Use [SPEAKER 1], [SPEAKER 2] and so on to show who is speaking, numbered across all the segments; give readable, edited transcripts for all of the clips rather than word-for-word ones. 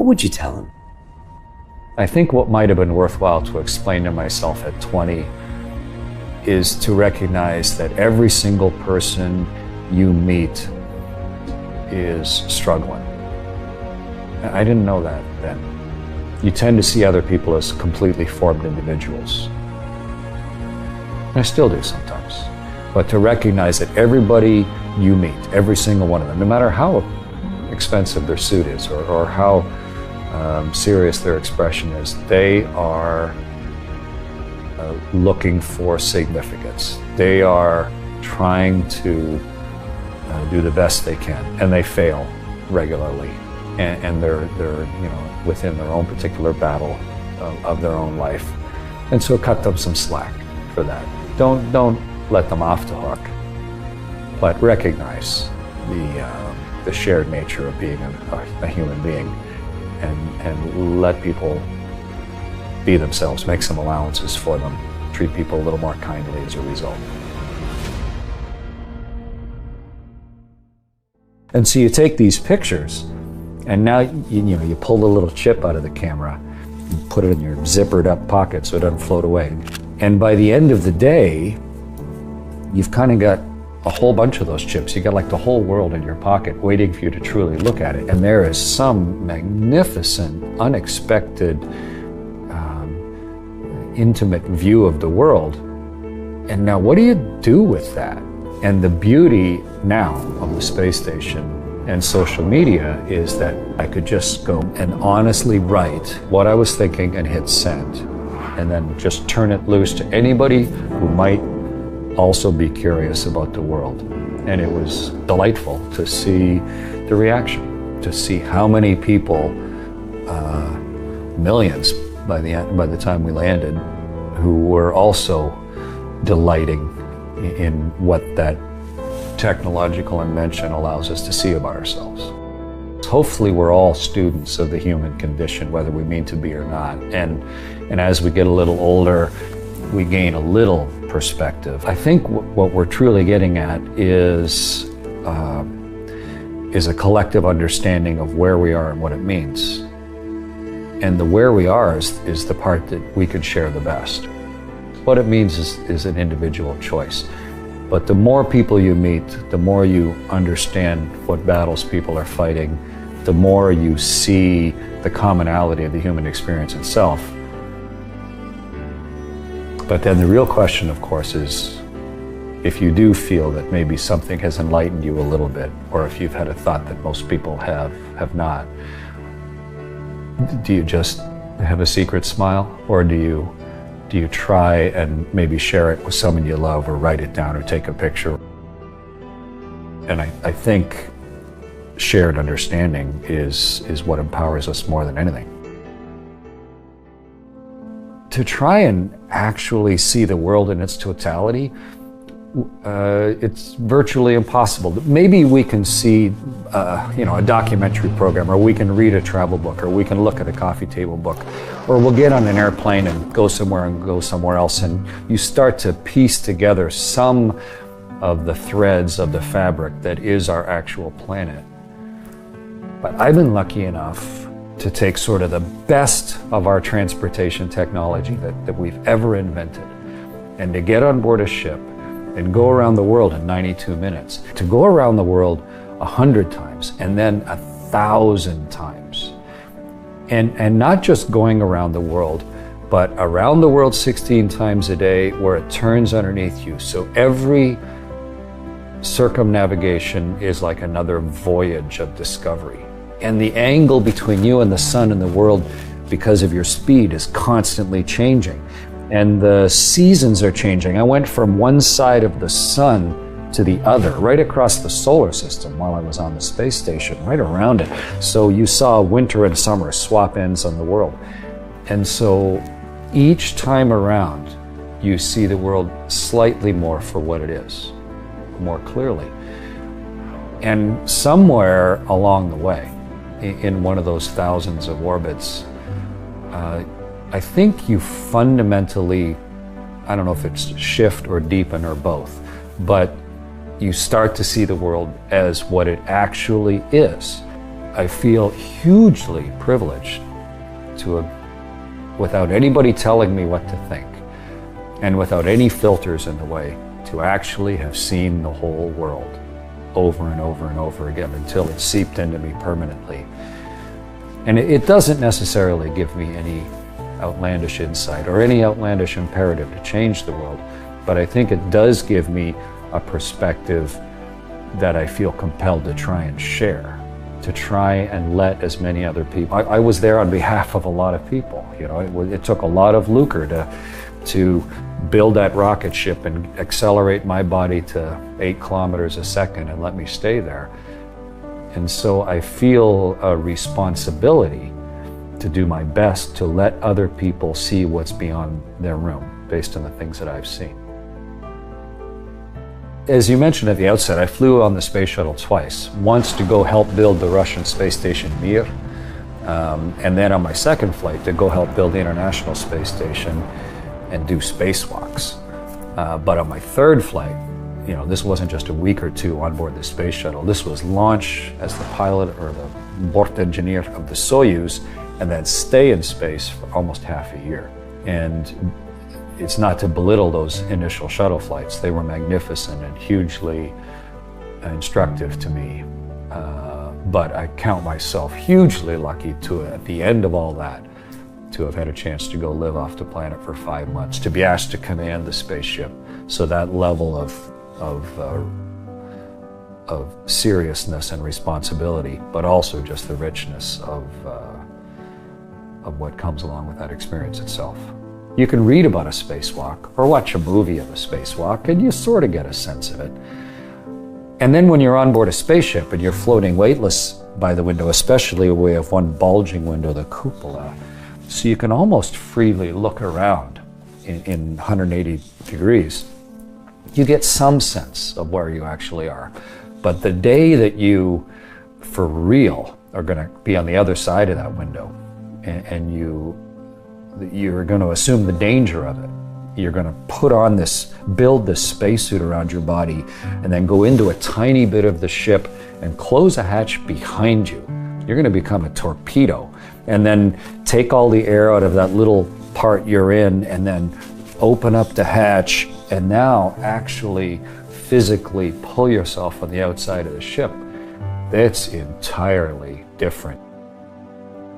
[SPEAKER 1] what would you tell him?
[SPEAKER 2] I think what might have been worthwhile to explain to myself at 20 is to recognize that every single person you meet is struggling. I didn't know that then. You tend to see other people as completely formed individuals. And I still do sometimes. But to recognize that everybody you meet, every single one of them, no matter how expensive their suit is or how serious their expression is, they are looking for significance. They are trying to do the best they can, and they fail regularly. And they're within their own particular battle of their own life. And so cut them some slack for that. Don't let them off the hook, but recognize the shared nature of being a human being, and let people be themselves, make some allowances for them, treat people a little more kindly as a result. And so you take these pictures, and now you pull the little chip out of the camera, you put it in your zippered up pocket so it doesn't float away. And by the end of the day, you've kind of got a whole bunch of those chips. You got like the whole world in your pocket waiting for you to truly look at it. And there is some magnificent, unexpected, intimate view of the world. And now what do you do with that? And the beauty now of the space station and social media is that I could just go and honestly write what I was thinking and hit send, and then just turn it loose to anybody who might also be curious about the world. And it was delightful to see the reaction, to see how many people, millions by the time we landed, who were also delighting in what that technological invention allows us to see about ourselves. Hopefully we're all students of the human condition, whether we mean to be or not. And as we get a little older, we gain a little perspective. I think what we're truly getting at is a collective understanding of where we are and what it means. And the where we are is the part that we could share the best. What it means is an individual choice. But the more people you meet, the more you understand what battles people are fighting, the more you see the commonality of the human experience itself. But then the real question, of course, is if you do feel that maybe something has enlightened you a little bit, or if you've had a thought that most people have not, do you just have a secret smile, or do you try and maybe share it with someone you love, or write it down, or take a picture? And I think shared understanding is what empowers us more than anything. To try and actually see the world in its totality, it's virtually impossible. Maybe we can see a documentary program, or we can read a travel book, or we can look at a coffee table book, or we'll get on an airplane and go somewhere else, and you start to piece together some of the threads of the fabric that is our actual planet. But I've been lucky enough to take sort of the best of our transportation technology that we've ever invented, and to get on board a ship and go around the world in 92 minutes, to go around the world 100 times, and then 1,000 times. And not just going around the world, but around the world 16 times a day where it turns underneath you. So every circumnavigation is like another voyage of discovery. And the angle between you and the sun and the world, because of your speed, is constantly changing. And the seasons are changing. I went from one side of the sun to the other, right across the solar system while I was on the space station, right around it. So you saw winter and summer swap ends on the world. And so each time around, you see the world slightly more for what it is, more clearly. And somewhere along the way, in one of those thousands of orbits, I think you fundamentally, I don't know if it's shift or deepen or both, but you start to see the world as what it actually is. I feel hugely privileged to, without anybody telling me what to think, and without any filters in the way, to actually have seen the whole world over and over and over again until it seeped into me permanently. And it doesn't necessarily give me any outlandish insight or any outlandish imperative to change the world, but I think it does give me a perspective that I feel compelled to try and share, to try and let as many other people. I was there on behalf of a lot of people. You know, it took a lot of lucre to build that rocket ship and accelerate my body to 8 kilometers a second and let me stay there. And so I feel a responsibility to do my best to let other people see what's beyond their room based on the things that I've seen. As you mentioned at the outset, I flew on the space shuttle twice. Once to go help build the Russian space station Mir, and then on my second flight to go help build the International Space Station and do spacewalks. But on my third flight, you know, this wasn't just a week or two on board the space shuttle. This was launch as the pilot or the board engineer of the Soyuz, and then stay in space for almost half a year. And it's not to belittle those initial shuttle flights. They were magnificent and hugely instructive to me. But I count myself hugely lucky to, at the end of all that, to have had a chance to go live off the planet for 5 months, to be asked to command the spaceship. So that level of seriousness and responsibility, but also just the richness of what comes along with that experience itself. You can read about a spacewalk or watch a movie of a spacewalk and you sort of get a sense of it. And then when you're on board a spaceship and you're floating weightless by the window, especially we have one bulging window, the cupola, so you can almost freely look around in 180 degrees. You get some sense of where you actually are. But the day that you, for real, are going to be on the other side of that window and you're going to assume the danger of it. You're going to build this spacesuit around your body and then go into a tiny bit of the ship and close a hatch behind you. You're going to become a torpedo and then take all the air out of that little part you're in and then open up the hatch and now actually physically pull yourself on the outside of the ship. That's entirely different.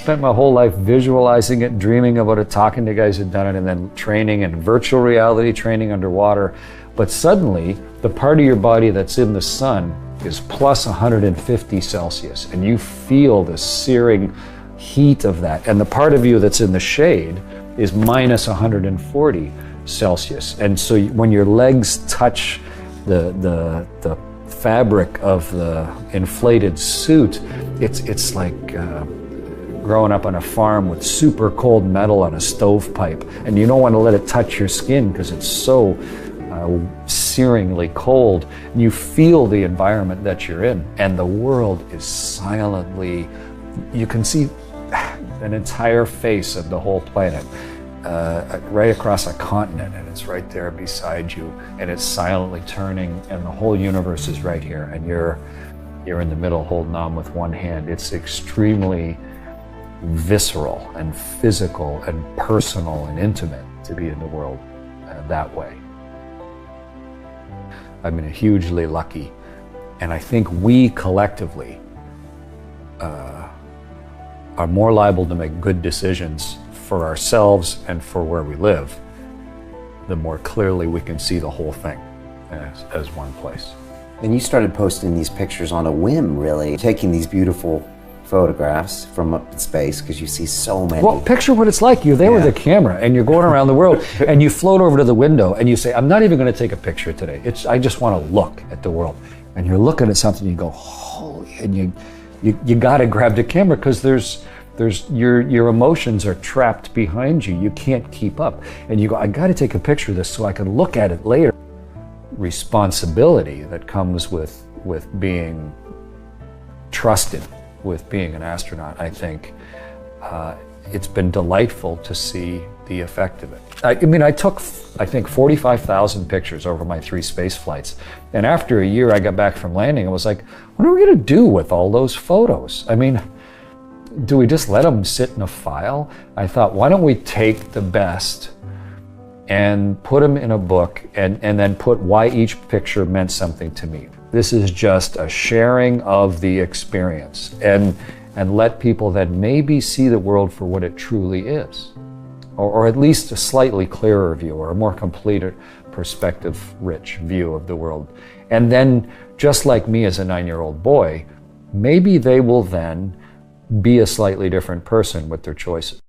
[SPEAKER 2] Spent my whole life visualizing it, dreaming about it, talking to guys who'd done it, and then training in virtual reality, training underwater. But suddenly, the part of your body that's in the sun is plus 150 Celsius, and you feel the searing heat of that. And the part of you that's in the shade is minus 140 Celsius. And so when your legs touch the fabric of the inflated suit, it's like growing up on a farm with super cold metal on a stovepipe, and you don't want to let it touch your skin because it's so searingly cold. And you feel the environment that you're in, and the world is silently, you can see an entire face of the whole planet right across a continent, and it's right there beside you, and it's silently turning, and the whole universe is right here, and you're in the middle holding on with one hand. It's extremely visceral and physical and personal and intimate to be in the world that way. I've been hugely lucky, and I think we collectively are more liable to make good decisions for ourselves and for where we live, the more clearly we can see the whole thing as one place.
[SPEAKER 1] And you started posting these pictures on a whim, really, taking these beautiful photographs from up in space because you see so many.
[SPEAKER 2] Well, picture what it's like. You're there with a camera and you're going around the world and you float over to the window and you say, I'm not even going to take a picture today. I just want to look at the world. And you're looking at something, you go, holy, and you got to grab the camera because there's your emotions are trapped behind you. You can't keep up. And you go, I got to take a picture of this so I can look at it later. Responsibility that comes with being trusted with being an astronaut, I think, it's been delightful to see the effect of it. I mean, I took, I think, 45,000 pictures over my 3 space flights. And after a year, I got back from landing and was like, what are we going to do with all those photos? I mean, do we just let them sit in a file? I thought, why don't we take the best and put them in a book and then put why each picture meant something to me. This is just a sharing of the experience and let people then maybe see the world for what it truly is. Or at least a slightly clearer view or a more complete perspective-rich view of the world. And then, just like me as a 9-year-old boy, maybe they will then be a slightly different person with their choices.